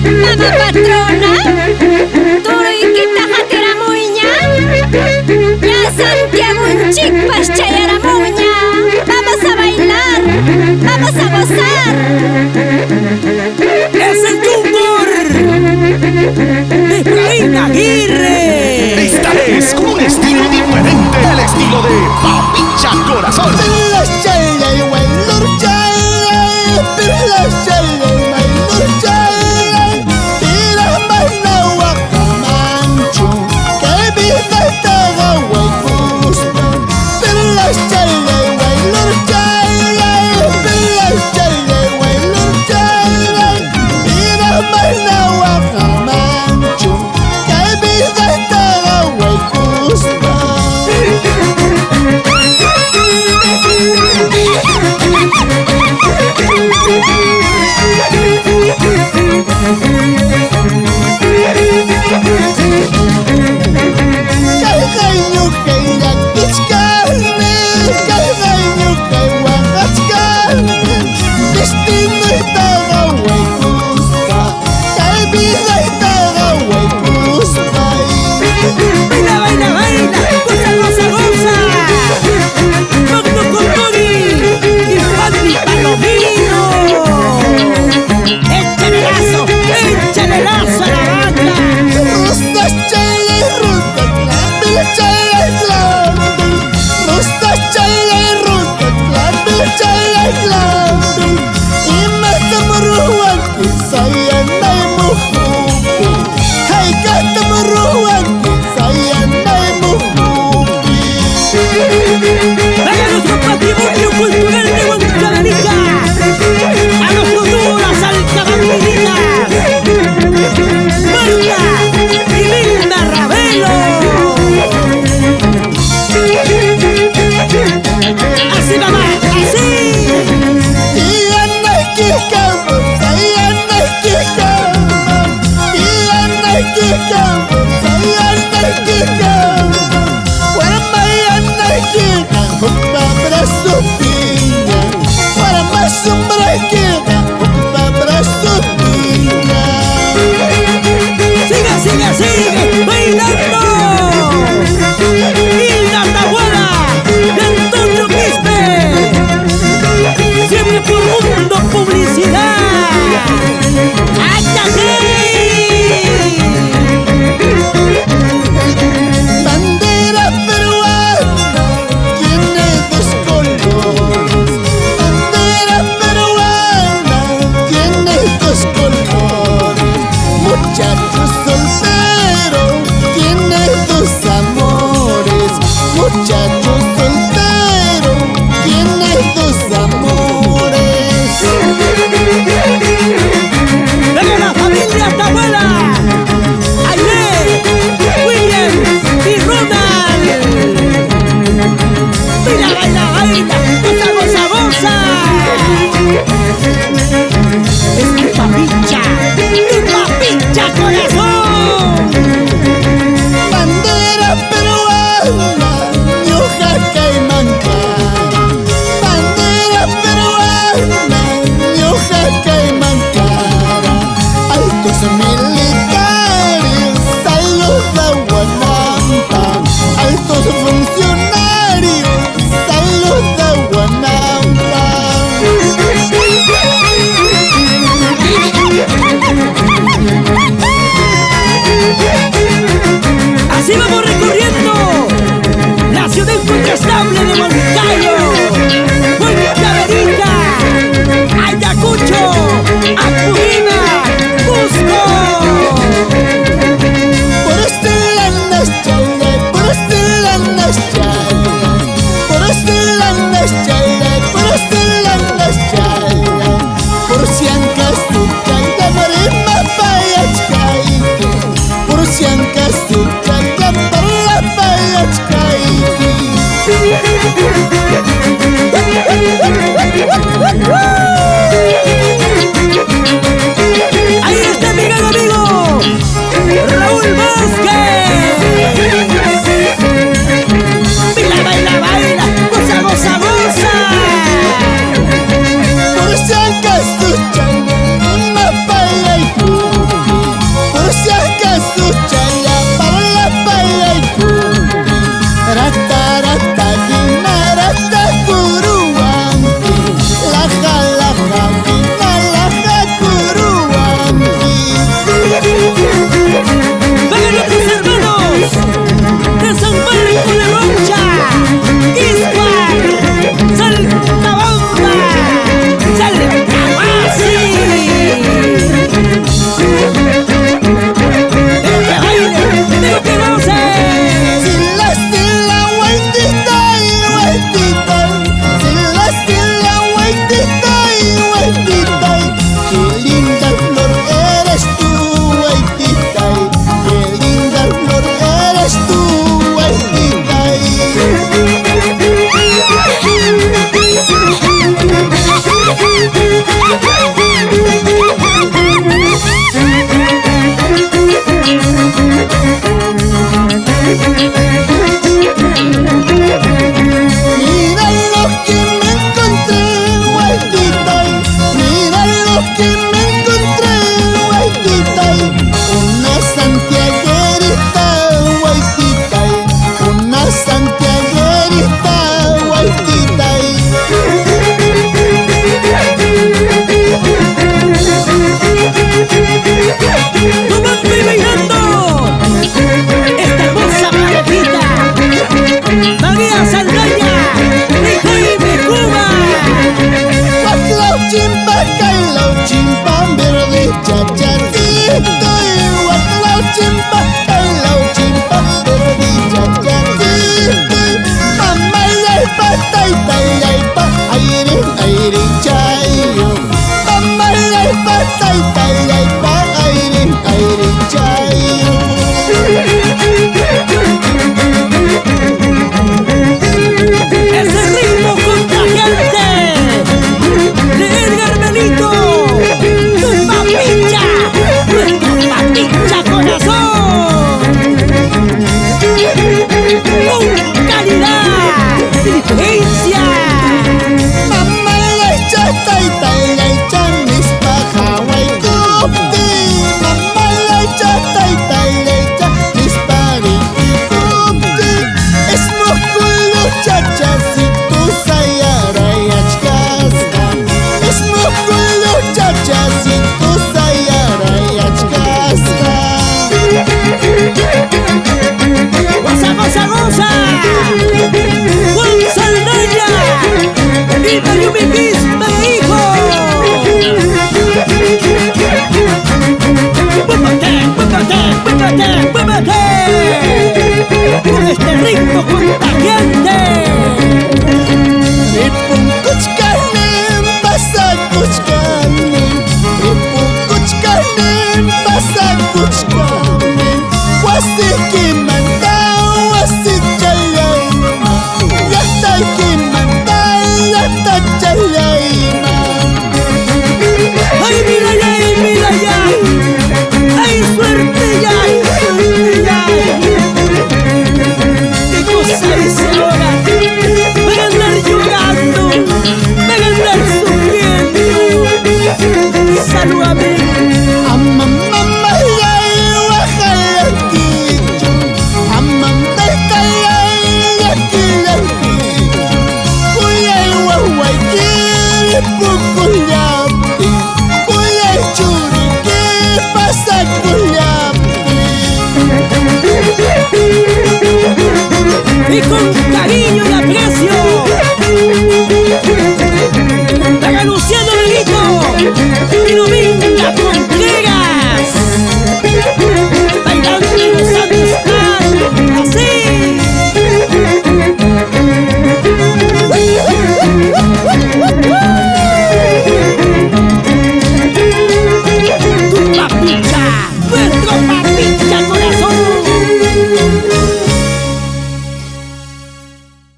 Mamá patrona, turo y quita muña. Ya Santiago un chicpas chayara muña. Vamos a bailar, vamos a gozar. ¡Es el Jumor! ¡De Efraín Aguirre! Esta vez con un estilo diferente, el estilo de Papicha Corazón. ¡Sigue bailando! ¡Hilda Tahuada de Antonio Quispe! ¡Siempre por Mundo Publicidad! ¡Áchate! Bandera peruana tiene dos colores. Bandera peruana tiene dos colores. Muchachos solteros tiene dos amores. Muchachos solteros tiene dos amores. chimpa verde chachacito y guatlao chimpa verde chachacito mamá yaipa taita yaipa aire chayo mamá yaipa taita yaipa aire chayo. Ese ritmo contagiante de Edgar Benito, tu papicha, nuestro papicha corazón, con calidad, diligencia. Mamá lecha taita lecha mis Hawai kupti. Mamá lecha taita lecha mis kupti. Es mukulu chachacito sayara yachkasqa. Es mukulu chachacito sayara yachkasqa. Goza, goza, goza, Juan Saldaña y Mayumi Quispe, hijo. ¡Muévete, muévete, muévete, muévete! Con este ritmo